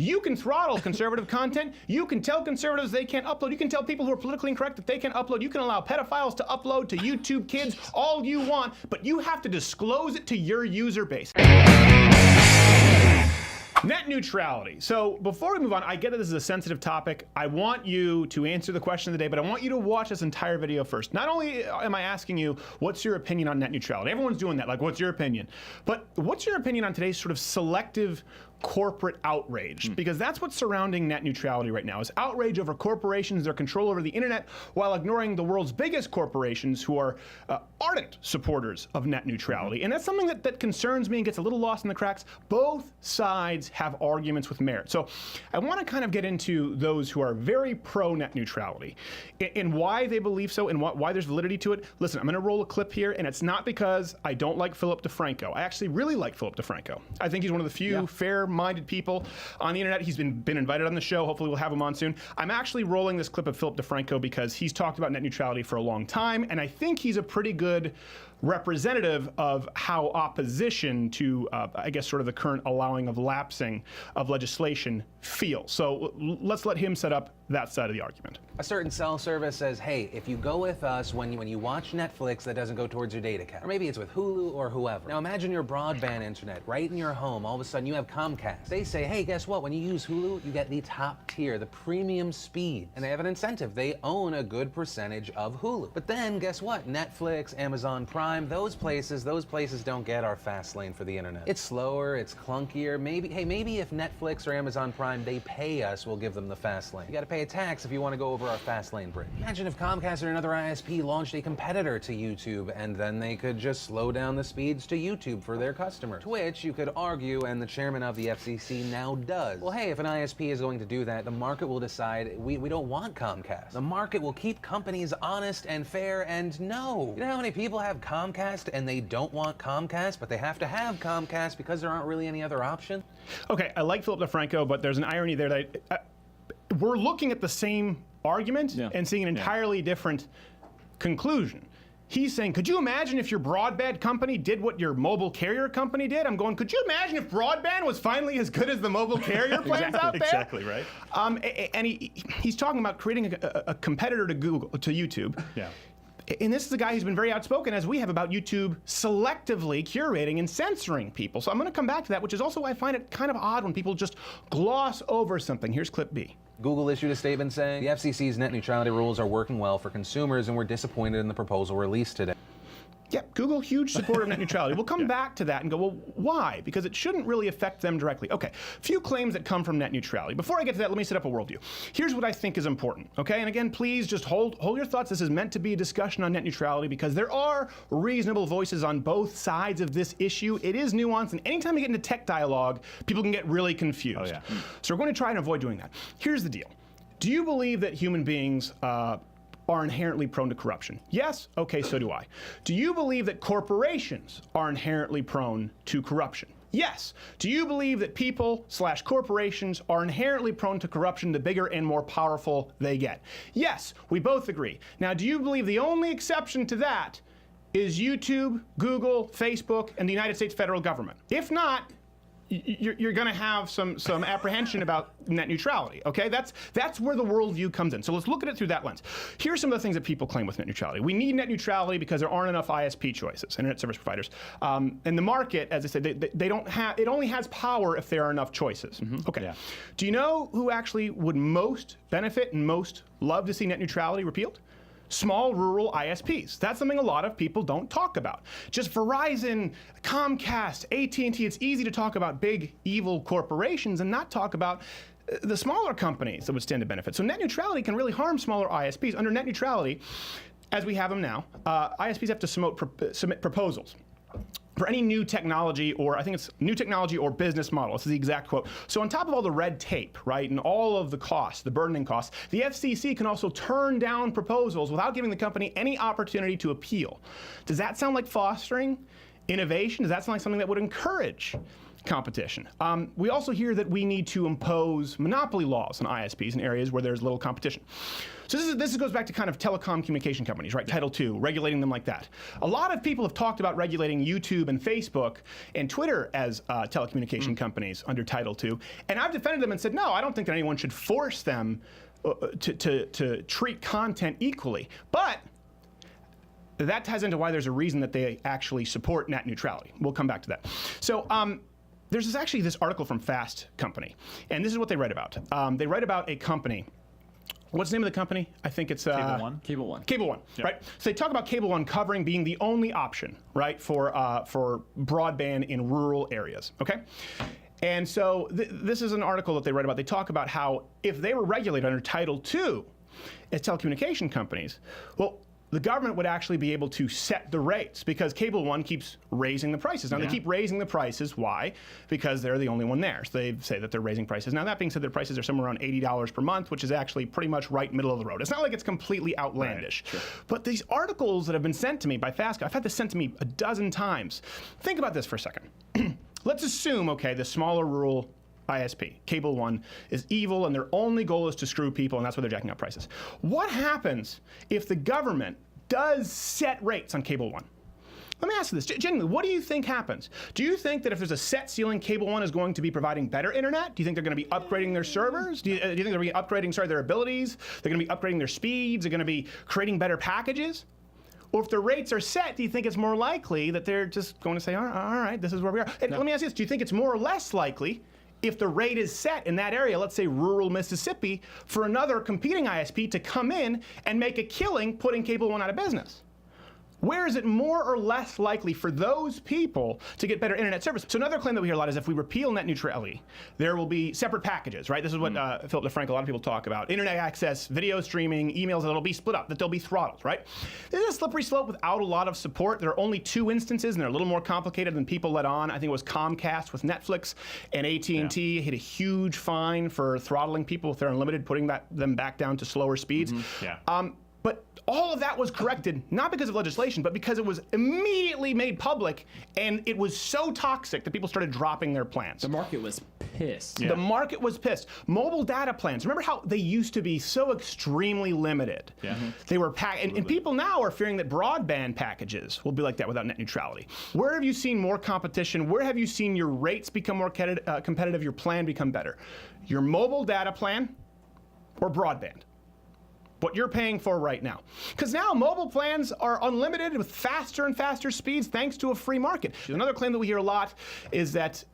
You can throttle conservative content. You can tell conservatives they can't upload. You can tell people who are politically incorrect that they can't upload. You can allow pedophiles to upload to YouTube Kids all you want, but you have to disclose it to your user base. Net neutrality. So before we move on, I get that this is a sensitive topic. I want you to answer the question of the day, but I want you to watch this entire video first. Not only am I asking you, what's your opinion on net neutrality? Everyone's doing that, like, what's your opinion? But what's your opinion on today's sort of selective corporate outrage? Because that's what's surrounding net neutrality right now, is outrage over corporations, their control over the internet, while ignoring the world's biggest corporations who are ardent supporters of net neutrality. And that's something that concerns me and gets a little lost in the cracks. Both sides have arguments with merit. So I want to kind of get into those who are very pro net neutrality and why they believe so and why there's validity to it. Listen, I'm going to roll a clip here, and it's not because I don't like Philip DeFranco. I actually really like Philip DeFranco. I think he's one of the few fair-minded people on the internet. He's been invited on the show. Hopefully we'll have him on soon. I'm actually rolling this clip of Philip DeFranco because he's talked about net neutrality for a long time, and I think he's a pretty good representative of how opposition to, I guess, sort of the current allowing of lapsing of legislation feels. So let's let him set up that side of the argument. A certain cell service says, hey, if you go with us when you watch Netflix, that doesn't go towards your data cap. Or maybe it's with Hulu or whoever. Now imagine your broadband internet right in your home. All of a sudden you have Comcast. They say, hey, guess what? When you use Hulu, you get the top tier, the premium speed. And they have an incentive. They own a good percentage of Hulu. But then guess what? Netflix, Amazon Prime, those places don't get our fast lane for the internet. It's slower, it's clunkier. Maybe if Netflix or Amazon Prime, they pay us, we'll give them the fast lane. You gotta pay a tax if you want to go over our fast lane bridge. Imagine if Comcast or another ISP launched a competitor to YouTube, and then they could just slow down the speeds to YouTube for their customers. Which you could argue, and the chairman of the FCC now does. Well, hey, if an ISP is going to do that, the market will decide we don't want Comcast. The market will keep companies honest and fair, and no. You know how many people have Comcast and they don't want Comcast, but they have to have Comcast because there aren't really any other option? Okay, I like Philip DeFranco, but there's an irony there that we're looking at the same argument and seeing an entirely different conclusion. He's saying, could you imagine if your broadband company did what your mobile carrier company did? I'm going, could you imagine if broadband was finally as good as the mobile carrier plans out there? Exactly, right. And he's talking about creating a competitor to YouTube. Yeah. And this is a guy who's been very outspoken, as we have, about YouTube selectively curating and censoring people. So I'm going to come back to that, which is also why I find it kind of odd when people just gloss over something. Here's clip B. Google issued a statement saying the FCC's net neutrality rules are working well for consumers, and we're disappointed in the proposal released today. Yep, Google, huge supporter of net neutrality. We'll come back to that and go, well, why? Because it shouldn't really affect them directly. Okay, few claims that come from net neutrality. Before I get to that, let me set up a worldview. Here's what I think is important, okay? And again, please just hold your thoughts. This is meant to be a discussion on net neutrality because there are reasonable voices on both sides of this issue. It is nuanced, and anytime you get into tech dialogue, people can get really confused. Oh, yeah. So we're going to try and avoid doing that. Here's the deal. Do you believe that human beings are inherently prone to corruption? Yes? Okay, so do I. Do you believe that corporations are inherently prone to corruption? Yes. Do you believe that people/corporations are inherently prone to corruption the bigger and more powerful they get? Yes, we both agree. Now, do you believe the only exception to that is YouTube, Google, Facebook, and the United States federal government? If not, you're going to have some apprehension about net neutrality, okay? That's where the worldview comes in. So let's look at it through that lens. Here's some of the things that people claim with net neutrality. We need net neutrality because there aren't enough ISP choices, internet service providers. And the market, as I said, they don't have, it only has power if there are enough choices. Okay. Yeah. Do you know who actually would most benefit and most love to see net neutrality repealed? Small rural ISPs. That's something a lot of people don't talk about. Just Verizon, Comcast, AT&T, it's easy to talk about big evil corporations and not talk about the smaller companies that would stand to benefit. So net neutrality can really harm smaller ISPs. Under net neutrality, as we have them now, ISPs have to submit proposals for any new technology, or I think it's new technology or business model. This is the exact quote. So on top of all the red tape, right, and all of the costs, the burdening costs, the FCC can also turn down proposals without giving the company any opportunity to appeal. Does that sound like fostering innovation? Does that sound like something that would encourage competition. We also hear that we need to impose monopoly laws on ISPs in areas where there's little competition. So this goes back to kind of telecom communication companies, right? Title II, regulating them like that. A lot of people have talked about regulating YouTube and Facebook and Twitter as telecommunication companies under Title II, and I've defended them and said, no, I don't think that anyone should force them to treat content equally. But that ties into why there's a reason that they actually support net neutrality. We'll come back to that. So there's actually this article from Fast Company, and this is what they write about. They write about a company. What's the name of the company? I think it's Cable One. Cable One. Cable One, yep. Right? So they talk about Cable One covering being the only option, right, for broadband in rural areas. Okay. And so this is an article that they write about. They talk about how if they were regulated under Title II as telecommunication companies, well, the government would actually be able to set the rates because Cable One keeps raising the prices. Now, they keep raising the prices. Why? Because they're the only one there. So they say that they're raising prices. Now, that being said, their prices are somewhere around $80 per month, which is actually pretty much right middle of the road. It's not like it's completely outlandish. Right, sure. But these articles that have been sent to me by Fast, I've had this sent to me a dozen times. Think about this for a second. Let's assume, okay, the smaller rural ISP, Cable One, is evil and their only goal is to screw people, and that's why they're jacking up prices. What happens if the government does set rates on Cable One? Let me ask you this. Genuinely, what do you think happens? Do you think that if there's a set ceiling, Cable One is going to be providing better internet? Do you think they're going to be upgrading their servers? Do you think they're going to be upgrading, their abilities? They're going to be upgrading their speeds? They're going to be creating better packages? Or if the rates are set, do you think it's more likely that they're just going to say, all right, this is where we are? And let me ask you this. Do you think it's more or less likely if the rate is set in that area, let's say rural Mississippi, for another competing ISP to come in and make a killing putting Cable One out of business? Where is it more or less likely for those people to get better internet service? So another claim that we hear a lot is if we repeal net neutrality, there will be separate packages, right? This is what Philip DeFranco, a lot of people talk about. Internet access, video streaming, emails, that'll be split up, that they'll be throttled, right? This is a slippery slope without a lot of support. There are only 2 instances, and they're a little more complicated than people let on. I think it was Comcast with Netflix, and AT&T hit a huge fine for throttling people if they're unlimited, putting them back down to slower speeds. But all of that was corrected, not because of legislation, but because it was immediately made public, and it was so toxic that people started dropping their plans. The market was pissed. The market was pissed. Mobile data plans, remember how they used to be so extremely limited? They were and people now are fearing that broadband packages will be like that without net neutrality. Where have you seen more competition? Where have you seen your rates become more competitive, your plan become better? Your mobile data plan or broadband? What you're paying for right now. Because now mobile plans are unlimited with faster and faster speeds thanks to a free market. Another claim that we hear a lot is that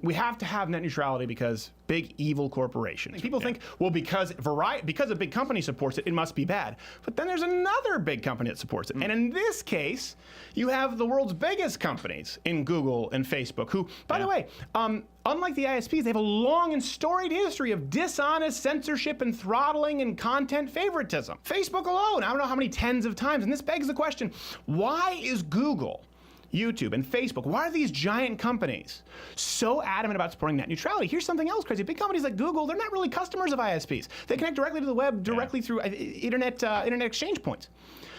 we have to have net neutrality because big evil corporations. People think, well, because a big company supports it, it must be bad. But then there's another big company that supports it. And in this case, you have the world's biggest companies in Google and Facebook, who, by the way, unlike the ISPs, they have a long and storied history of dishonest censorship and throttling and content favoritism. Facebook alone, I don't know how many tens of times. And this begs the question, why is Google, YouTube, and Facebook, why are these giant companies so adamant about supporting net neutrality? Here's something else crazy. Big companies like Google, they're not really customers of ISPs. They connect directly to the web, directly through internet exchange points.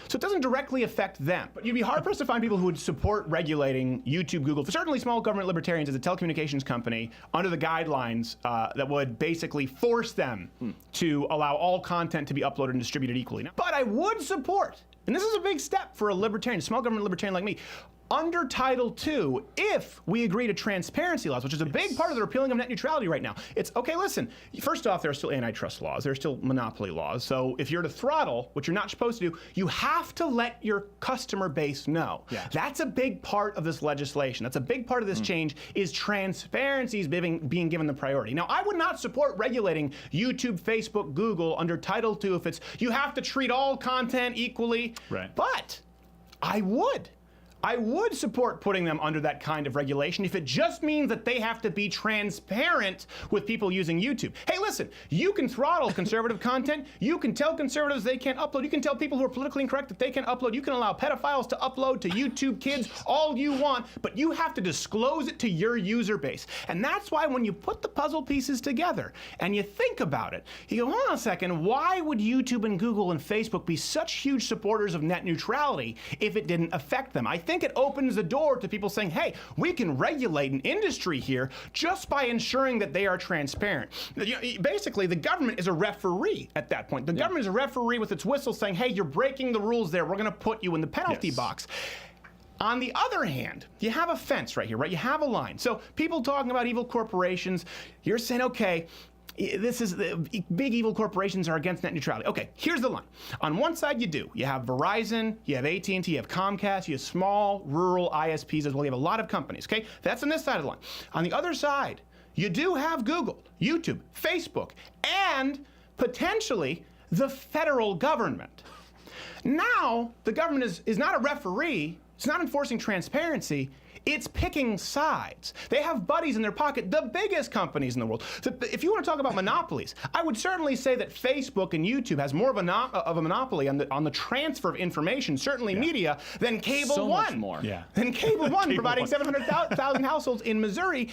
So it doesn't directly affect them. But you'd be hard-pressed to find people who would support regulating YouTube, Google, certainly small government libertarians as a telecommunications company under the guidelines that would basically force them to allow all content to be uploaded and distributed equally. But I would support, and this is a big step for a libertarian, small government libertarian like me, under Title II, if we agree to transparency laws, which is a big part of the repealing of net neutrality right now. It's, okay, listen, first off, there are still antitrust laws. There are still monopoly laws. So if you're to throttle, which you're not supposed to do, you have to let your customer base know. That's a big part of this legislation. That's a big part of this change is transparency is being given the priority. Now, I would not support regulating YouTube, Facebook, Google under Title II if it's, you have to treat all content equally. But I would support putting them under that kind of regulation if it just means that they have to be transparent with people using YouTube. Hey, listen, you can throttle conservative content. You can tell conservatives they can't upload. You can tell people who are politically incorrect that they can't upload. You can allow pedophiles to upload to YouTube Kids all you want, but you have to disclose it to your user base. And that's why when you put the puzzle pieces together and you think about it, you go, hold on a second, why would YouTube and Google and Facebook be such huge supporters of net neutrality if it didn't affect them? I think it opens the door to people saying, hey, we can regulate an industry here just by ensuring that they are transparent. Basically, the government is a referee at that point. The government is a referee with its whistle saying, hey, you're breaking the rules there. We're going to put you in the penalty box. On the other hand, you have a fence right here, right? You have a line. So people talking about evil corporations, you're saying, okay, this is the big evil corporations are against net neutrality. Okay, here's the line. On one side, you do. You have Verizon, you have AT&T, you have Comcast, you have small rural ISPs as well. You have a lot of companies, okay? That's on this side of the line. On the other side, you do have Google, YouTube, Facebook, and potentially the federal government. Now, the government is not a referee. It's not enforcing transparency. It's picking sides. They have buddies in their pocket, the biggest companies in the world. So if you want to talk about monopolies, I would certainly say that Facebook and YouTube has more of a monopoly on the transfer of information, certainly media, than Cable so One. Much more. Yeah. Than Cable One, providing 700,000 households in Missouri.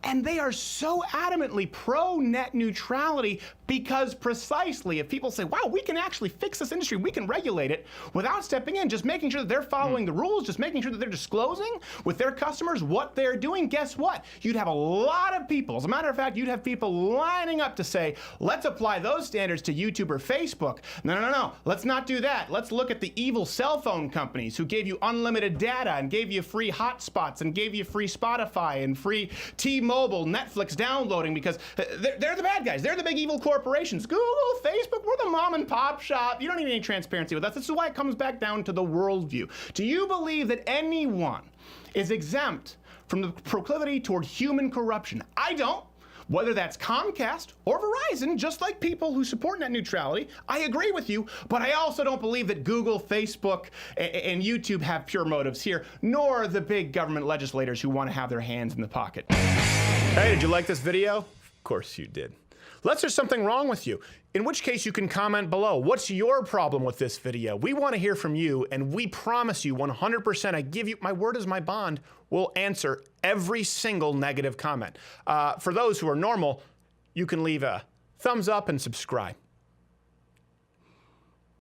And they are so adamantly pro-net neutrality because precisely if people say, wow, we can actually fix this industry, we can regulate it without stepping in, just making sure that they're following the rules, just making sure that they're disclosing with their customers what they're doing, guess what? You'd have a lot of people. As a matter of fact, you'd have people lining up to say, let's apply those standards to YouTube or Facebook. No. Let's not do that. Let's look at the evil cell phone companies who gave you unlimited data and gave you free hotspots and gave you free Spotify and free T-Mobile, Netflix downloading because they're the bad guys. They're the big evil corporations. Google, Facebook, we're the mom and pop shop. You don't need any transparency with us. This is why it comes back down to the worldview. Do you believe that anyone is exempt from the proclivity toward human corruption? I don't. Whether that's Comcast or Verizon, just like people who support net neutrality, I agree with you, but I also don't believe that Google, Facebook, and YouTube have pure motives here, nor the big government legislators who want to have their hands in the pocket. Hey, did you like this video? Of course you did. Unless there's something wrong with you, in which case you can comment below. What's your problem with this video? We want to hear from you, and we promise you 100%, I give you, my word is my bond, we'll answer every single negative comment. For those who are normal, you can leave a thumbs up and subscribe.